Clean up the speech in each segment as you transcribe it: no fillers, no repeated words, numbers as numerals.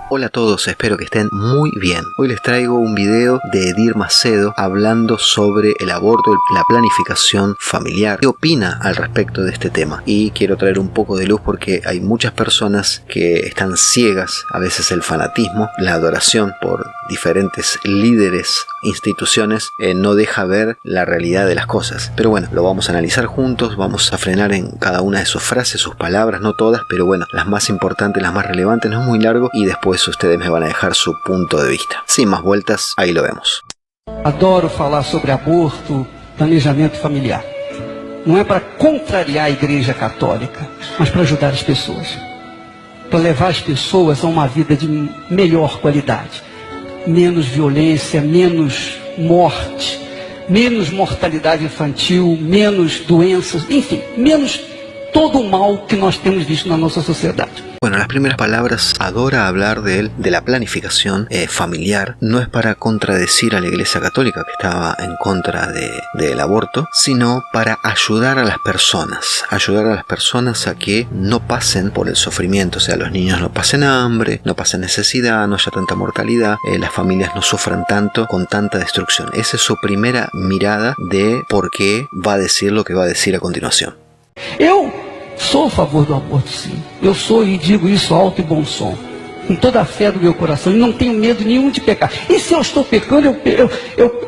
Hola a todos, espero que estén muy bien. Hoy les traigo un video de Edir Macedo hablando sobre el aborto y la planificación familiar. ¿Qué opina al respecto de este tema? Y quiero traer un poco de luz porque hay muchas personas que están ciegas, a veces el fanatismo, la adoración por diferentes líderes, instituciones, no deja ver la realidad de las cosas. Pero bueno, lo vamos a analizar juntos, vamos a frenar en cada una de sus frases, sus palabras, no todas, pero bueno, las más importantes, las más relevantes, no es muy largo y después ustedes me van a dejar su punto de vista. Sin más vueltas, ahí lo vemos. Adoro falar sobre aborto, planejamento familiar. Não é para contrariar a Igreja Católica, mas para ajudar as pessoas. Para levar as pessoas a uma vida de melhor qualidade. Menos violência, menos morte, menos mortalidade infantil, menos doenças, enfim, menos todo o mal que nós temos visto na nossa sociedade. Bueno, las primeras palabras, adora hablar de la planificación familiar. No es para contradecir a la Iglesia Católica que estaba en contra del aborto, sino para ayudar a las personas a que no pasen por el sufrimiento. O sea, los niños no pasen hambre, no pasen necesidad, no haya tanta mortalidad, las familias no sufran tanto con tanta destrucción. Esa es su primera mirada de por qué va a decir lo que va a decir a continuación. Sou a favor do aborto, sim. Eu sou e digo isso alto e bom som. Com toda a fé do meu coração. E não tenho medo nenhum de pecar. E se eu estou pecando,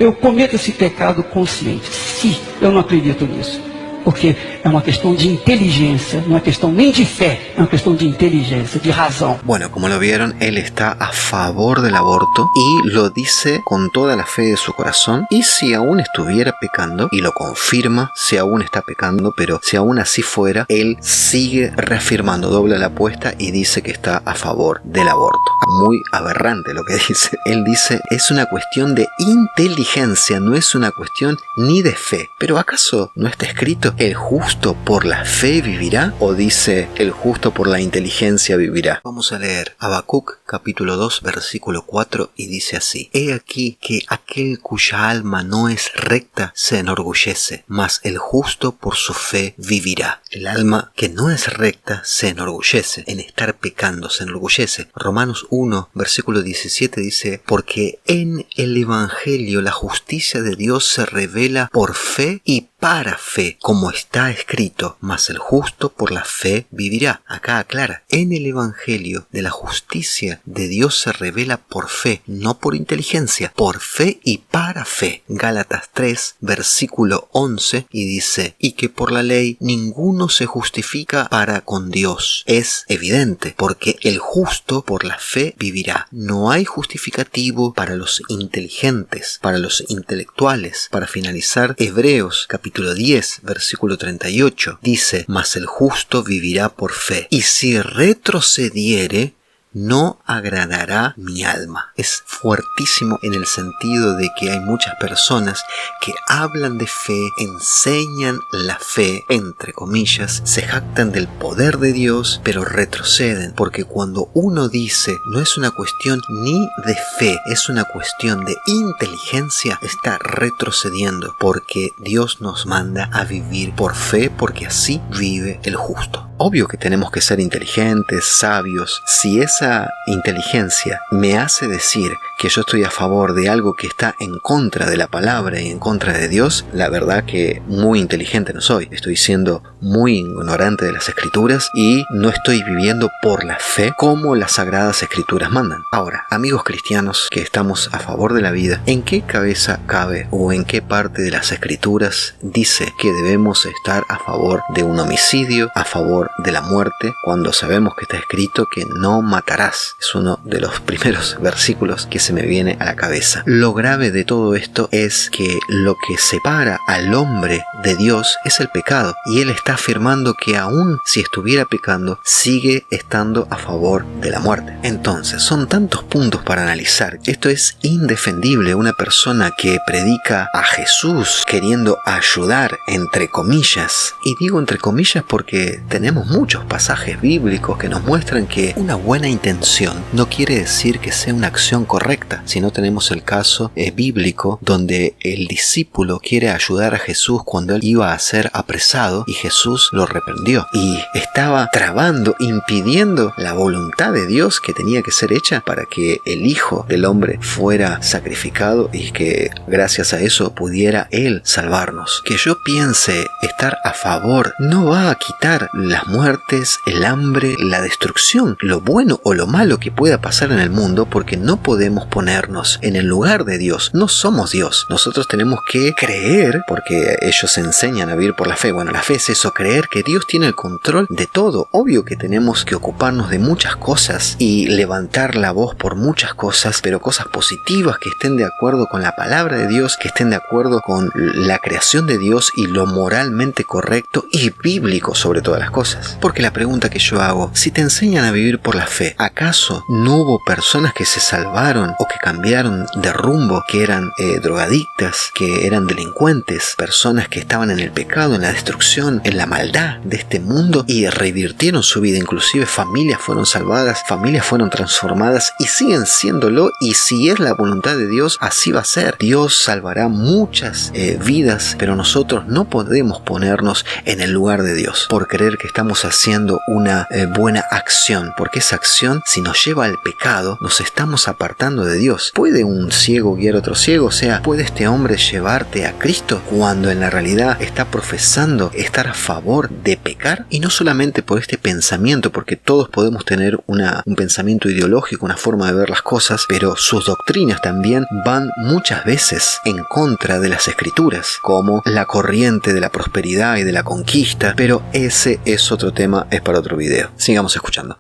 eu cometo esse pecado consciente. Se eu não acredito nisso. Porque é uma questão de inteligência, não é questão nem de fé, é uma questão de inteligência, de razão. Bueno, como lo vieron, él está a favor del aborto y lo dice con toda la fe de su corazón. Y si aún estuviera pecando, y lo confirma, si aún está pecando, pero si aún así fuera, él sigue reafirmando, dobla la apuesta y dice que está a favor del aborto. Muy aberrante lo que dice. Él dice, es una cuestión de inteligencia, no es una cuestión ni de fe. Pero ¿acaso no está escrito? ¿El justo por la fe vivirá? ¿O dice el justo por la inteligencia vivirá? Vamos a leer Habacuc capítulo 2 versículo 4 y dice así: He aquí que aquel cuya alma no es recta se enorgullece, mas el justo por su fe vivirá. El alma que no es recta se enorgullece, en estar pecando se enorgullece. Romanos 1 versículo 17 dice: Porque en el evangelio la justicia de Dios se revela por fe y para fe, como está escrito, mas el justo por la fe vivirá. Acá aclara, en el evangelio de la justicia de Dios se revela por fe, no por inteligencia, por fe y para fe. Gálatas 3 versículo 11 y dice: y que por la ley ninguno se justifica para con Dios. Es evidente, porque el justo por la fe vivirá. No hay justificativo para los inteligentes, para los intelectuales. Para finalizar, Hebreos capítulo 10 versículo 38 dice: mas el justo vivirá por fe, y si retrocediere, no agradará mi alma. Es fuertísimo en el sentido de que hay muchas personas que hablan de fe, enseñan la fe, entre comillas, se jactan del poder de Dios, pero retroceden, porque cuando uno dice no es una cuestión ni de fe, es una cuestión de inteligencia, está retrocediendo, porque Dios nos manda a vivir por fe, porque así vive el justo. Obvio que tenemos que ser inteligentes, sabios. Si esa inteligencia me hace decir que yo estoy a favor de algo que está en contra de la palabra y en contra de Dios, la verdad que muy inteligente no soy. Estoy siendo muy ignorante de las escrituras y no estoy viviendo por la fe como las sagradas escrituras mandan. Ahora, amigos cristianos que estamos a favor de la vida, ¿en qué cabeza cabe o en qué parte de las escrituras dice que debemos estar a favor de un homicidio, a favor de la muerte, cuando sabemos que está escrito que no matarás? Es uno de los primeros versículos que se me viene a la cabeza. Lo grave de todo esto es que lo que separa al hombre de Dios es el pecado, y él está afirmando que aún si estuviera pecando, sigue estando a favor de la muerte. Entonces, son tantos puntos para analizar. Esto es indefendible. Una persona que predica a Jesús queriendo ayudar, entre comillas, y digo entre comillas porque tenemos tenemos muchos pasajes bíblicos que nos muestran que una buena intención no quiere decir que sea una acción correcta, sino tenemos el caso bíblico donde el discípulo quiere ayudar a Jesús cuando él iba a ser apresado y Jesús lo reprendió y estaba trabando, impidiendo la voluntad de Dios que tenía que ser hecha para que el Hijo del Hombre fuera sacrificado y que gracias a eso pudiera Él salvarnos. Que yo piense estar a favor no va a quitar las muertes, el hambre, la destrucción, lo bueno o lo malo que pueda pasar en el mundo, porque no podemos ponernos en el lugar de Dios. No somos Dios. Nosotros tenemos que creer, porque ellos enseñan a vivir por la fe. Bueno, la fe es eso, creer que Dios tiene el control de todo. Obvio que tenemos que ocuparnos de muchas cosas y levantar la voz por muchas cosas, pero cosas positivas que estén de acuerdo con la palabra de Dios, que estén de acuerdo con la creación de Dios y lo moralmente correcto y bíblico sobre todas las cosas. Porque la pregunta que yo hago, si te enseñan a vivir por la fe, ¿acaso no hubo personas que se salvaron o que cambiaron de rumbo, que eran drogadictas, que eran delincuentes, personas que estaban en el pecado, en la destrucción, en la maldad de este mundo y revirtieron su vida? Inclusive familias fueron salvadas, familias fueron transformadas y siguen siéndolo, y si es la voluntad de Dios, así va a ser. Dios salvará muchas vidas, pero nosotros no podemos ponernos en el lugar de Dios por creer que estamos haciendo una buena acción, porque esa acción, si nos lleva al pecado, nos estamos apartando de Dios. ¿Puede un ciego guiar a otro ciego? O sea, ¿puede este hombre llevarte a Cristo cuando en la realidad está profesando estar a favor de pecar? Y no solamente por este pensamiento, porque todos podemos tener un pensamiento ideológico, una forma de ver las cosas, pero sus doctrinas también van muchas veces en contra de las escrituras, como la corriente de la prosperidad y de la conquista, pero ese es otro tema, es para otro video. Sigamos escuchando.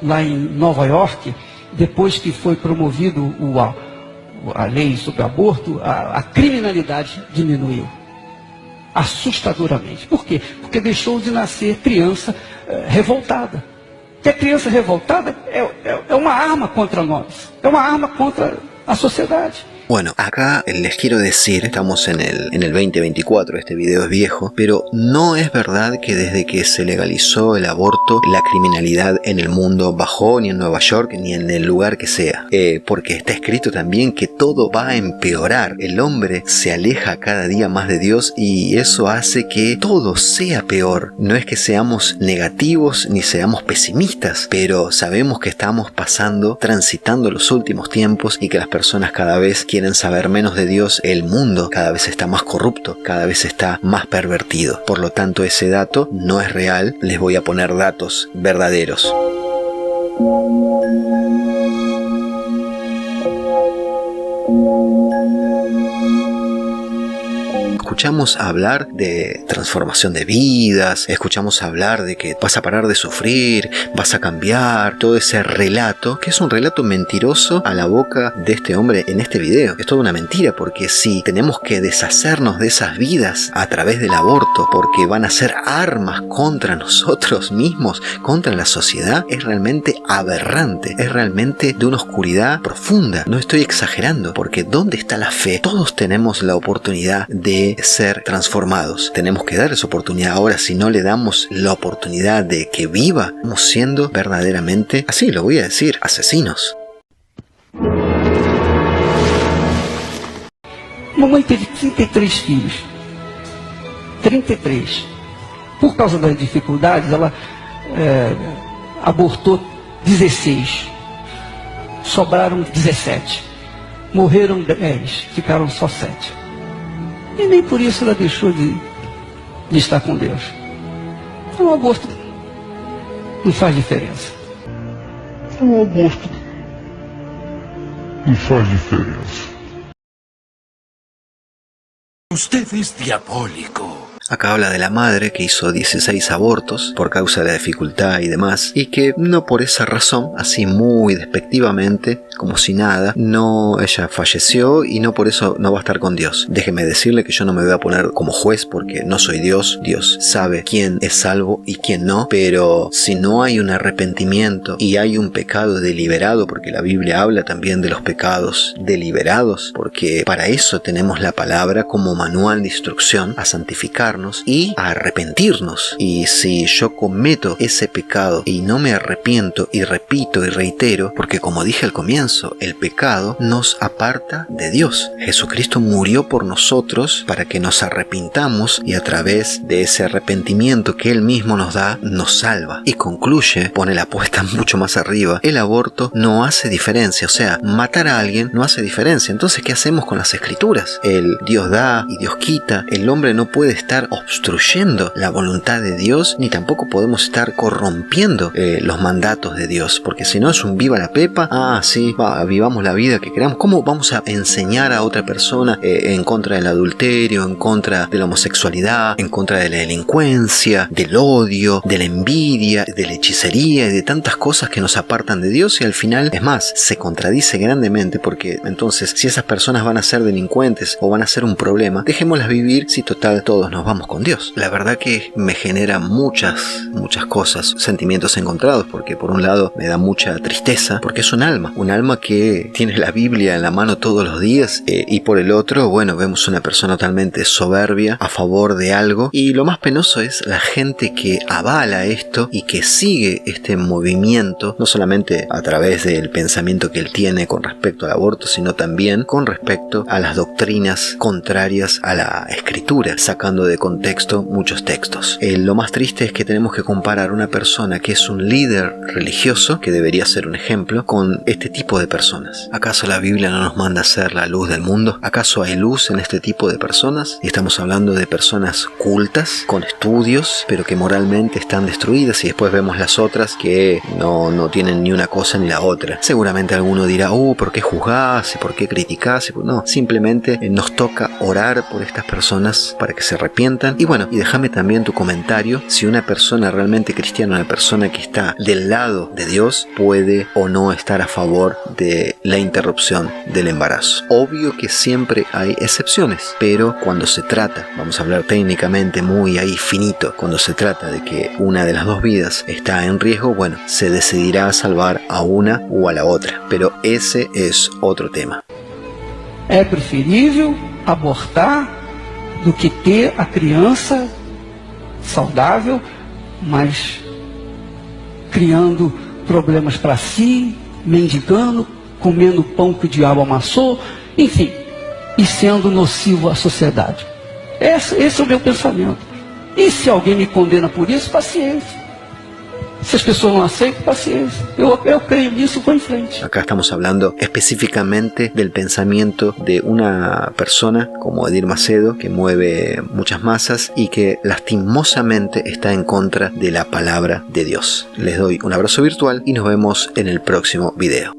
Lá em Nova York, depois que foi promovido a lei sobre aborto, a criminalidade diminuiu assustadoramente. Por quê? Porque deixou de nascer criança revoltada. Que a criança revoltada é uma arma contra nós, é uma arma contra a sociedade. Bueno, acá les quiero decir, estamos en el 2024, este video es viejo, pero no es verdad que desde que se legalizó el aborto, la criminalidad en el mundo bajó, ni en Nueva York, ni en el lugar que sea. Porque está escrito también que todo va a empeorar. El hombre se aleja cada día más de Dios y eso hace que todo sea peor. No es que seamos negativos ni seamos pesimistas, pero sabemos que estamos transitando los últimos tiempos y que las personas cada vez quieren saber menos de Dios. El mundo cada vez está más corrupto, cada vez está más pervertido. Por lo tanto, ese dato no es real. Les voy a poner datos verdaderos. Escuchamos hablar de transformación de vidas, escuchamos hablar de que vas a parar de sufrir, vas a cambiar, todo ese relato, que es un relato mentiroso a la boca de este hombre en este video. Es toda una mentira, porque si tenemos que deshacernos de esas vidas a través del aborto, porque van a ser armas contra nosotros mismos, contra la sociedad, es realmente aberrante, es realmente de una oscuridad profunda. No estoy exagerando, porque ¿dónde está la fe? Todos tenemos la oportunidad de ser transformados. Tenemos que dar esa oportunidad. Ahora, si no le damos la oportunidad de que viva, estamos siendo verdaderamente, así lo voy a decir, asesinos. Mamãe teve 33 filhos. 33. Por causa das dificuldades, ela abortou 16. Sobraram 17. Morreram 10. Ficaram só 7. E nem por isso ela deixou de estar com Deus. Então o aborto não faz diferença. O aborto não faz diferença. Usted es diabólico. Acá habla de la madre que hizo 16 abortos por causa de la dificultad y demás, y que no por esa razón, así muy despectivamente, como si nada, no, ella falleció y no por eso no va a estar con Dios. Déjeme decirle que yo no me voy a poner como juez porque no soy Dios. Dios sabe quién es salvo y quién no, pero si no hay un arrepentimiento y hay un pecado deliberado, porque la Biblia habla también de los pecados deliberados, porque para eso tenemos la palabra como manual de instrucción a santificar, humillarnos y a arrepentirnos. Y si yo cometo ese pecado y no me arrepiento y repito y reitero, porque como dije al comienzo, el pecado nos aparta de Dios. Jesucristo murió por nosotros para que nos arrepintamos y a través de ese arrepentimiento que Él mismo nos da, nos salva. Y concluye, pone la apuesta mucho más arriba, el aborto no hace diferencia, o sea, matar a alguien no hace diferencia. Entonces, ¿qué hacemos con las escrituras? El Dios da y Dios quita. El hombre no puede estar obstruyendo la voluntad de Dios, ni tampoco podemos estar corrompiendo los mandatos de Dios, porque si no es un viva la pepa, sí, vivamos la vida que queramos. ¿Cómo vamos a enseñar a otra persona en contra del adulterio, en contra de la homosexualidad, en contra de la delincuencia, del odio, de la envidia, de la hechicería y de tantas cosas que nos apartan de Dios? Y al final, es más, se contradice grandemente, porque entonces, si esas personas van a ser delincuentes o van a ser un problema, dejémoslas vivir, si total todos nos vamos con Dios. La verdad que me genera muchas cosas, sentimientos encontrados, porque por un lado me da mucha tristeza, porque es un alma que tiene la Biblia en la mano todos los días, y por el otro, bueno, vemos una persona totalmente soberbia a favor de algo, y lo más penoso es la gente que avala esto y que sigue este movimiento, no solamente a través del pensamiento que él tiene con respecto al aborto, sino también con respecto a las doctrinas contrarias a la escritura, sacando de contexto muchos textos. Lo más triste es que tenemos que comparar una persona que es un líder religioso, que debería ser un ejemplo, con este tipo de personas. ¿Acaso la Biblia no nos manda a ser la luz del mundo? ¿Acaso hay luz en este tipo de personas? Y estamos hablando de personas cultas, con estudios, pero que moralmente están destruidas, y después vemos las otras que no tienen ni una cosa ni la otra. Seguramente alguno dirá, ¿por qué juzgás? ¿Por qué criticás? No, simplemente nos toca orar por estas personas para que se arrepientan. Y bueno, y déjame también tu comentario, si una persona realmente cristiana, una persona que está del lado de Dios, puede o no estar a favor de la interrupción del embarazo. Obvio que siempre hay excepciones, pero cuando se trata, vamos a hablar técnicamente muy ahí finito, cuando se trata de que una de las dos vidas está en riesgo, bueno, se decidirá a salvar a una o a la otra, pero ese es otro tema. É preferível abortar do que ter a criança saudável, mas criando problemas para si, mendigando, comendo pão que o diabo amassou, enfim, e sendo nocivo à sociedade. Esse é o meu pensamento. E se alguém me condena por isso, paciência. Si as pessoas não aceitam, paciência. Eu creio nisso, vou em frente. Acá estamos hablando específicamente del pensamiento de una persona como Edir Macedo, que mueve muchas masas y que lastimosamente está en contra de la palabra de Dios. Les doy un abrazo virtual y nos vemos en el próximo video.